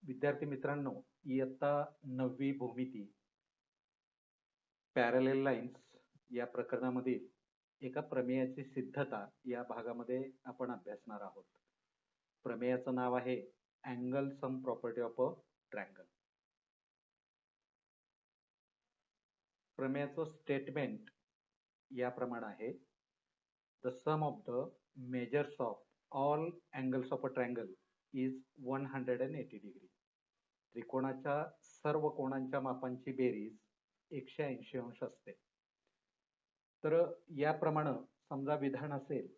विद्यार्थी मित्रांनो, इयत्ता 9वी भूमिती पॅरलल लाईन्स या प्रकरणामधील एका प्रमेयाची सिद्धता या भागामध्ये आपण अभ्यासणार आहोत. प्रमेयाचं नाव आहे angle sum property of a triangle. प्रमेयाचं स्टेटमेंट याप्रमाणे आहे. The sum of the measures of all angles of a triangle is 180 degree. त्रिकोणाच्या सर्व कोणांच्या मापांची बेरीज 180 अंश असते. तर याप्रमाणे समजा विधान असेल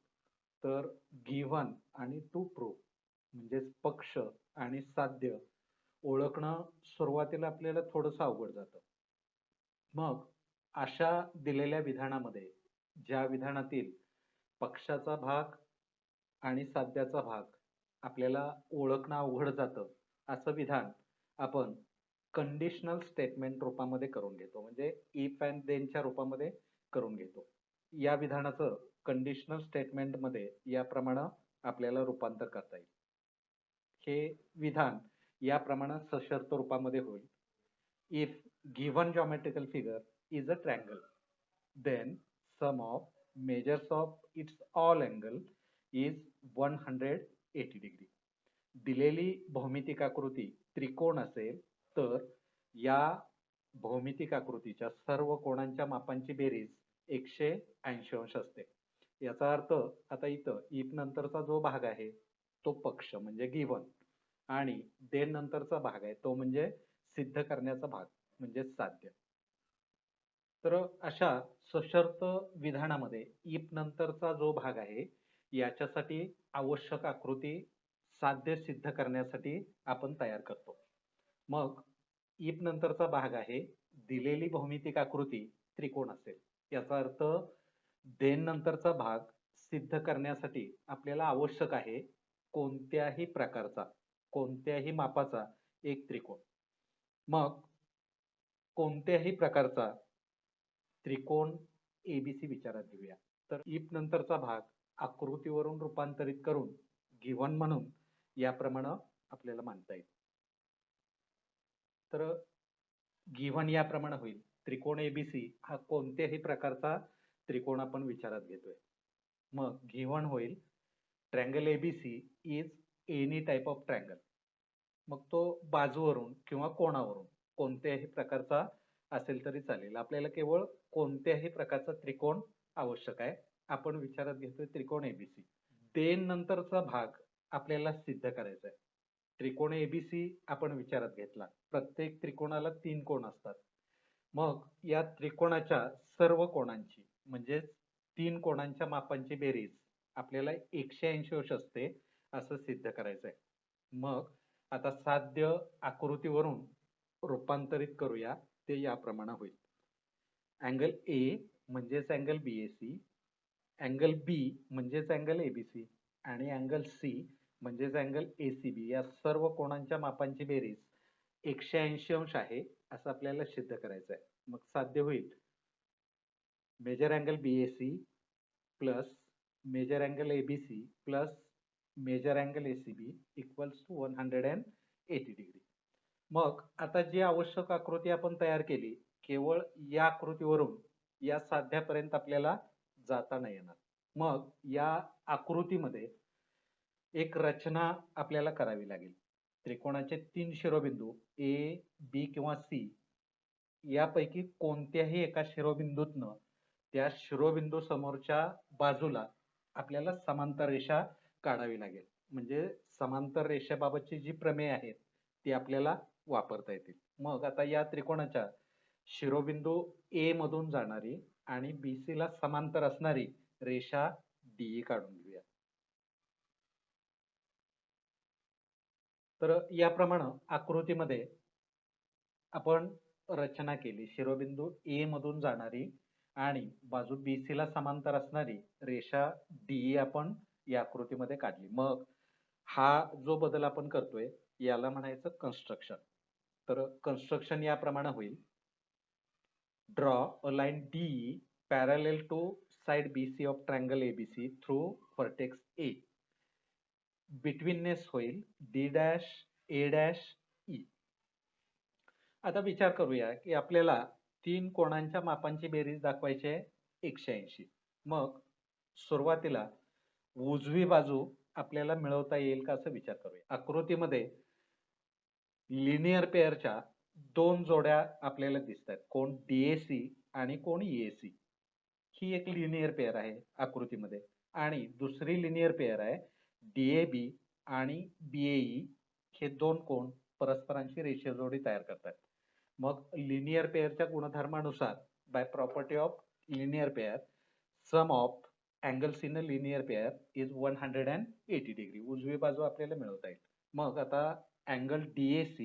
तर गिव्हन आणि टू प्रूव्ह म्हणजेच पक्ष आणि साध्य ओळखणं सुरुवातीला आपल्याला थोडंसं अवघड जातं. मग अशा दिलेल्या विधानामध्ये ज्या विधानातील पक्षाचा भाग आणि साध्याचा भाग आपल्याला ओळखणं अवघड जातं असं विधान आपण कंडिशनल स्टेटमेंट रूपामध्ये करून घेतो, म्हणजे इफ अँड देनच्या रूपामध्ये करून घेतो. या विधानाचं कंडिशनल स्टेटमेंट मध्ये याप्रमाणे आपल्याला रूपांतर करता येईल. हे विधान याप्रमाणे सशर्त रूपामध्ये होईल. If given geometrical figure is a triangle, then sum of measures of its all angle is 180 degree. दिलेली भौमितिक आकृती त्रिकोण असेल तर या भौमितिक आकृतीच्या सर्व कोणांच्या मापांची बेरीज 180 अंश असते. याचा अर्थ आता इथं इफ नंतरचा जो भाग आहे तो पक्ष म्हणजे गिव्हन आणि देन नंतरचा भाग आहे तो म्हणजे सिद्ध करण्याचा भाग म्हणजे साध्य. तर अशा सशर्त विधानामध्ये इफ नंतरचा जो भाग आहे याच्यासाठी आवश्यक आकृती साध्य सिद्ध करण्यासाठी आपण तयार करतो. मग इफ नंतरचा भाग आहे दिलेली भौमितिक आकृती त्रिकोण असेल. याचा अर्थ देन नंतरचा भाग सिद्ध करण्यासाठी आपल्याला आवश्यक आहे कोणत्याही प्रकारचा कोणत्याही मापाचा एक त्रिकोण. मग कोणत्याही प्रकारचा त्रिकोण एबीसी विचारात घेऊया. तर इफ नंतरचा भाग आकृतीवरून रूपांतरित करून गिव्हन म्हणून याप्रमाणे आपल्याला मांडता येईल. तर गिव्हन याप्रमाणे होईल. त्रिकोण एबीसी हा कोणत्याही प्रकारचा त्रिकोण आपण विचारात घेतोय. मग गिव्हन होईल triangle ABC is any type of triangle. मग तो बाजूवरून किंवा कोणावरून कोणत्याही प्रकारचा असेल तरी चालेल. आपल्याला केवळ कोणत्याही प्रकारचा त्रिकोण आवश्यक आहे. आपण विचारात घेतोय त्रिकोण एबीसी. देन नंतरचा भाग आपल्याला सिद्ध करायचा आहे. त्रिकोण एबीसी आपण विचारात घेतला. प्रत्येक त्रिकोणाला 3 कोण असतात. मग या त्रिकोणाच्या सर्व कोणांची म्हणजे 3 कोणांच्या मापांची बेरीज आपल्याला 180 अंश असते असं सिद्ध करायचं आहे. मग आता साध्य आकृतीवरून रूपांतरित करूया. ते याप्रमाणे होईल. अँगल ए म्हणजेच अँगल बीएसी, अँगल बी म्हणजेच अँगल एबीसी आणि अँगल सी म्हणजेच अँगल एसीबी या सर्व कोणांच्या मापांची बेरीज 180 अंश आहे असं आपल्याला सिद्ध करायचं आहे. मग साध्य होईल major angle BAC plus major angle ABC plus major angle ACB equals to 180 degree. मग आता जी आवश्यक आकृती आपण तयार केली केवळ या आकृतीवरून या साध्यापर्यंत आपल्याला जाता नाही येणार. मग या आकृतीमध्ये एक रचना आपल्याला करावी लागेल. त्रिकोणाचे 3 शिरोबिंदू ए, बी किंवा सी यापैकी कोणत्याही एका शिरोबिंदूतनं त्या शिरोबिंदू समोरच्या बाजूला आपल्याला समांतर रेषा काढावी लागेल. म्हणजे समांतर रेषेबाबतची जी प्रमेय आहेत ती आपल्याला वापरता येतील. मग आता या त्रिकोणाच्या शिरोबिंदू ए मधून जाणारी आणि बीसी ला समांतर असणारी रेषा डी काढून घेऊया. तर याप्रमाणे आकृतीमध्ये आपण रचना केली. शिरोबिंदू ए मधून जाणारी आणि बाजू बीसी ला समांतर असणारी रेषा डी आपण या आकृतीमध्ये काढली. मग हा जो बदल आपण करतोय याला म्हणायचं कन्स्ट्रक्शन. तर कन्स्ट्रक्शन याप्रमाणे होईल. Draw a line D parallel to side BC of triangle ABC through vertex A. बिटवीननेस होईल डी डॅश ए डॅश आता विचार करूया की आपल्याला 3 कोणांच्या मापांची बेरीज दाखवायची आहे 180. मग सुरुवातीला उजवी बाजू आपल्याला मिळवता येईल का असं विचार करूया. आकृतीमध्ये लिनियर पेअरच्या 2 जोड्या आपल्याला दिसतात. कोण DAC आणि कोण EAC. ही एक लिनियर पेअर आहे आकृतीमध्ये आणि दुसरी लिनियर पेअर आहे DAB आणि BAE. हे 2 कोण परस्परांची रेषीय जोडी तयार करतात. मग लिनियर पेअरच्या गुणधर्मानुसार by property of linear pair sum of angles in a linear pair is 180 degree. उजवी बाजू आपल्याला मिळवता येईल. मग आता अँगल DAC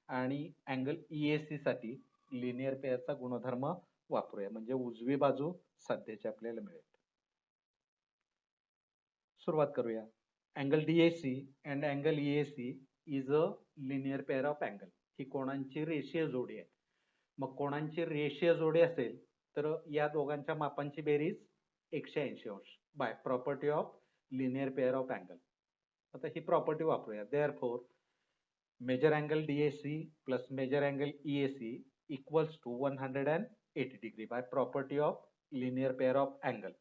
आणि अँगल EAC साठी लिनियर पेअरचा गुणधर्म वापरूया, म्हणजे उजवी बाजू सध्याची आपल्याला मिळेल. सुरुवात करूया. Angle DAC and angle EAC is a linear pair of angle. ही कोणांची रेषीय जोडी आहे. मग कोणांची रेषीय जोडी असेल तर या दोघांच्या मापांची बेरीज 180 अंश by property of linear pair of angle. आता ही प्रॉपर्टी वापरूया. Therefore major angle DAC plus major angle EAC equals to 180 degree by property of linear pair of angle.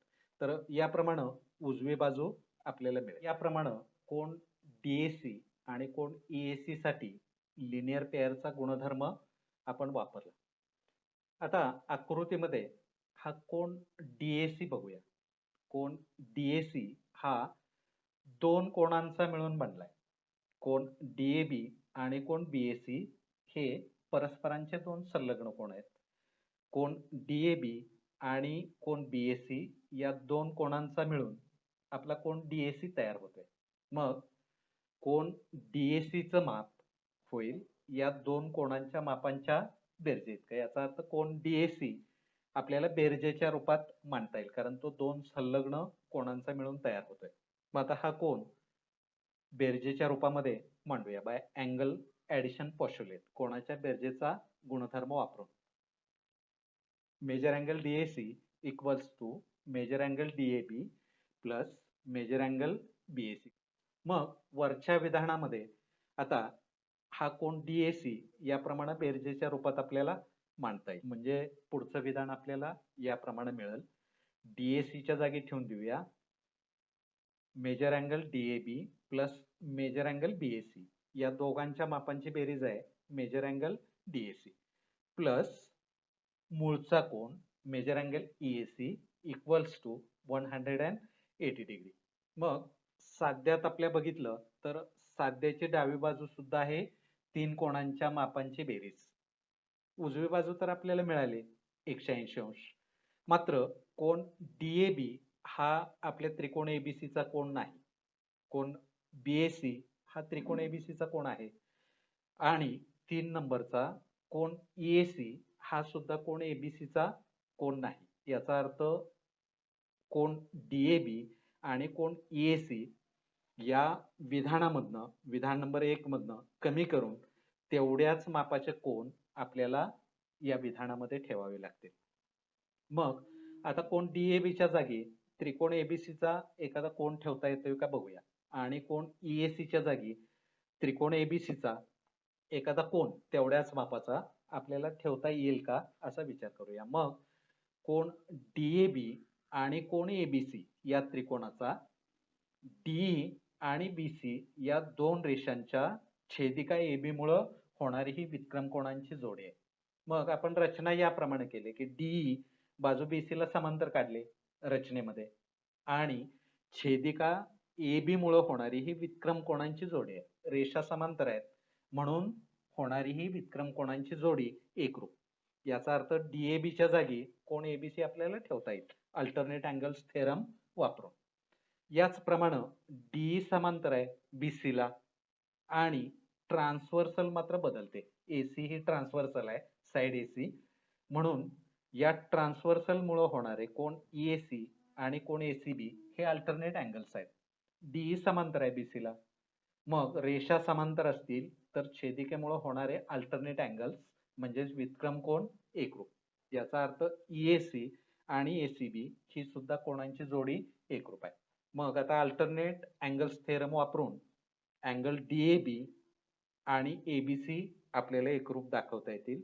तर याप्रमाणे उजवी बाजू आपल्याला मिळेल. याप्रमाणे कोण DAC आणि कोण EAC साठी लिनियर पेअरचा गुणधर्म आपण वापरला. आता आकृतीमध्ये हा कोण DAC बघूया. कोण DAC हा 2 कोणांचा मिळून बनलाय. कोण DAB आणि कोण BAC हे परस्परांचे 2 संलग्न कोण आहेत. कोण DAB आणि कोण BAC या 2 कोणांचा मिळून आपला कोण DAC तयार होतोय. मग कोण DAC चं माप होईल या 2 कोणांच्या मापांच्या बेरजेइतकं. याचा अर्थ कोण DAC आपल्याला बेरजेच्या रूपात मांडता येईल, कारण तो 2 संलग्न कोणांचा मिळून तयार होतोय. मग आता हा कोण बेरजेच्या रूपामध्ये मांडूया बाय अँगल ऍडिशन पोस्टुलेट. कोणाच्या बेरजेचा गुणधर्म वापरून major angle DAC equals to major angle DAB plus major angle BAC. मग वरच्या विधानामध्ये आता हा कोण DAC याप्रमाणे बेरजेच्या रूपात आपल्याला मांडता येईल. म्हणजे पुढचं विधान आपल्याला याप्रमाणे मिळेल. DAC च्या जागी ठेवून देऊया major angle DAB plus major angle BAC. या दोघांच्या मापांची बेरीज आहे मेजर अँगल DAC प्लस मूळचा कोण major angle EAC equals to 180 degree. मग साध्यात आपल्या बघितलं तर साध्याची डावी बाजू सुद्धा आहे 3 कोणांच्या मापांची बेरीज. उजवी बाजू तर आपल्याला मिळाली 180 अंश. मात्र कोण DAB हा आपल्या त्रिकोण ABC चा कोण नाही. कोण BAC हा त्रिकोण ABC चा कोण आहे आणि 3 नंबरचा कोण EAC हा सुद्धा कोण ABC चा कोण नाही. याचा अर्थ कोण DAB आणि कोण EAC या विधानामधनं, विधान नंबर 1 मधनं कमी करून तेवढ्याच मापाचे कोण आपल्याला या विधानामध्ये ठेवावे लागतील. मग आता कोण DAB च्या जागी त्रिकोण ABC चा एखादा कोण ठेवता येतोय का बघूया. आणि कोण EAC च्या जागी त्रिकोण ABC चा एखादा कोण तेवढ्याच मापाचा आपल्याला ठेवता येईल का असा विचार करूया. मग कोण DAB आणि कोण ABC या त्रिकोणाचा DE आणि BC या 2 रेषांच्या छेदिका AB मुळे होणारी ही विक्रम कोणांची जोडी आहे. मग आपण रचना याप्रमाणे केली की DE बाजू BC ला समांतर काढले रचनेमध्ये आणि छेदिका AB मुळे होणारी ही विक्रम कोणांची जोडी आहे. रेषा समांतर आहेत म्हणून होणारी ही विक्रम कोणांची जोडी एकरूप. याचा अर्थ DAB च्या जागी कोण ABC आपल्याला ठेवता येईल अल्टरनेट अँगल्स थेरम वापरून. याचप्रमाणे DE समांतर आहे BC ला आणि ट्रान्सव्हर्सल मात्र बदलते. AC ही ट्रान्सव्हर्सल आहे साइड AC म्हणून या ट्रान्सव्हर्सल मुळे होणारे कोण EAC आणि कोण ACB हे अल्टरनेट अँगल्स आहेत. DE समांतर आहे BC ला. मग रेषा समांतर असतील तर छेदिकेमुळे होणारे अल्टरनेट अँगल्स म्हणजेच विक्रम कोण एकरूप. याचा अर्थ EAC आणि ACB ही सुद्धा कोणांची जोडी एकरूप आहे. मग आता अल्टरनेट अँगल्स थेरम वापरून अँगल DAB आणि ABC आपल्याला एकरूप दाखवता येतील.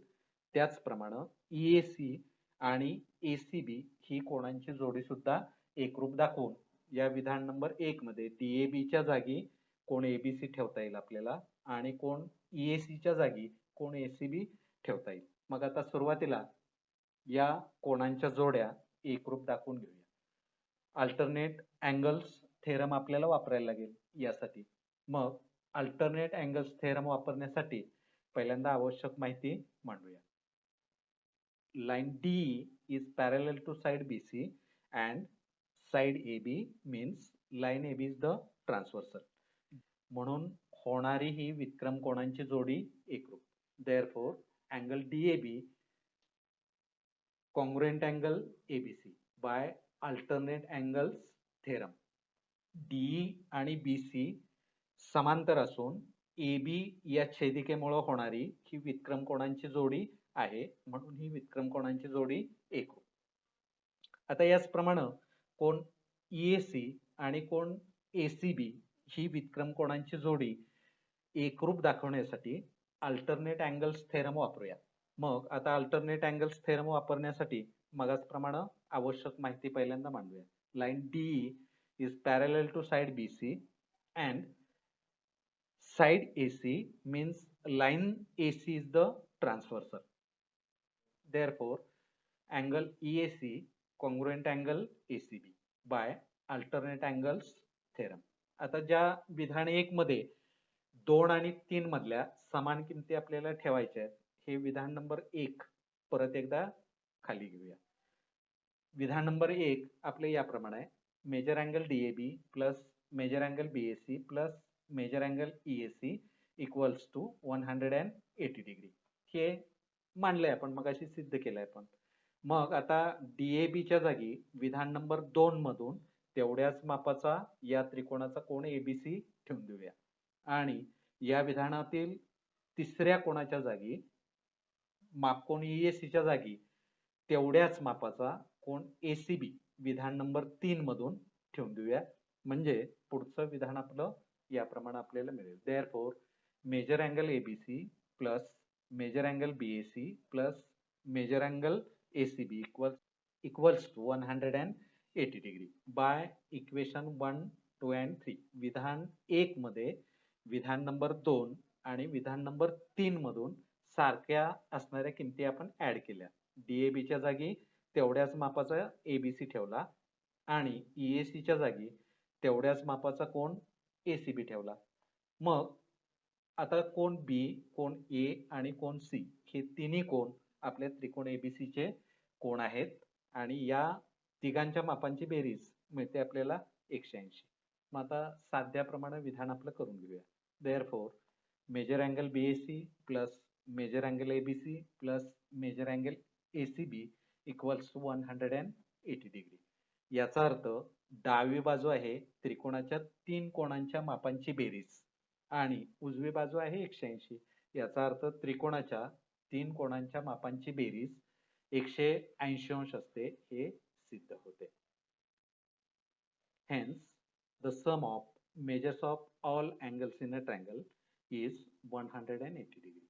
त्याचप्रमाणे EAC आणि ACB ही कोनांची जोडी सुद्धा एकरूप दाखवून या विधान नंबर 1 मध्ये DAB च्या जागी कोन ABC ठेवता येईल आपल्याला आणि कोन EAC च्या जागी कोन ACB ठेवता येईल. मग आता सुरुवातीला या कोनांच्या जोड्या एकरूप दाखवून घेऊया. अल्टरनेट अँगल्स थेरम आपल्याला वापरायला लागेल यासाठी. मग अल्टरनेट अँगल्स थेरम वापरण्यासाठी पहिल्यांदा आवश्यक माहिती मांडूया. Line DE is parallel to side BC and side AB means line AB is the transversal. म्हणून होणारी ही विक्रम कोनांची जोडी एकरूप. Therefore, angle DAB congruent angle ABC by alternate angles theorem. DE आणि BC समांतर असून AB या छेदिकेमुळे होणारी ही विक्रम कोनांची जोडी आहे, म्हणून ही विक्रम कोनांची जोडी एकरूप. आता याचप्रमाणे कोन EAC आणि कोन ACB ही विक्रम कोनांची जोडी एकरूप दाखवण्यासाठी अल्टरनेट अँगल्स थेरम वापरूया. मग आता अल्टरनेट अँगल्स थेरम वापरण्यासाठी मगाचप्रमाणे आवश्यक माहिती पहिल्यांदा मांडूया. Line DE is parallel to side BC and side AC means line AC is the transversal. Therefore, angle EAC congruent angle ACB by alternate angles theorem. आता ज्या विधान 1 मध्ये 2 आणि 3 मधल्या समान किमती आपल्याला ठेवायच्या आहेत, हे विधान नंबर 1 परत एकदा खाली घेऊया. विधान नंबर 1 आपले याप्रमाणे आहे. Major angle DAB plus major angle BAC plus major angle EAC equals to 180 degree. हे मानलंय आपण, मगाशी सिद्ध केलंय आपण. मग आता DAB च्या जागी विधान नंबर 2 मधून तेवढ्याच मापाचा या त्रिकोणाचा कोन ABC ठेवून देऊया आणि या विधानातील तिसऱ्या कोनाच्या जागी मापकोन EAC च्या जागी तेवढ्याच मापाचा कोन ACB विधान नंबर 3 मधून ठेवून देऊया. म्हणजे पुढचं विधान आपलं याप्रमाणे आपल्याला मिळेल. Therefore, major angle ABC plus major angle BAC plus major angle ACB equals to 180 degree by equation 1, 2 and 3. विधान 1 मध्ये विधान नंबर 2 आणि विधान नंबर 3 मधून सारख्या असणाऱ्या किमती आपण ऍड केल्या. DAB च्या जागी तेवढ्याच मापाचा ABC ठेवला आणि EAC च्या जागी तेवढ्याच मापाचा कोन ACB ठेवला. मग आता कोन B, कोन A आणि कोन C हे तिन्ही कोन आपल्या त्रिकोण ABC चे कोन आहेत आणि या तिघांच्या मापांची बेरीज मिळते आपल्याला 180. मग आता साध्याप्रमाणे विधान आपलं करून घेऊया. Therefore, major angle BAC plus major angle ABC plus major angle ACB equals to 180 degree. याचा अर्थ डावी बाजू आहे त्रिकोणाच्या 3 कोनांच्या मापांची बेरीज आणि उजवी बाजू आहे 180. याचा अर्थ त्रिकोणाच्या 3 कोनांच्या मापांची बेरीज 180 अंश असते, हे सिद्ध होते. Hence, the sum of measures of all angles in a triangle is 180 degree.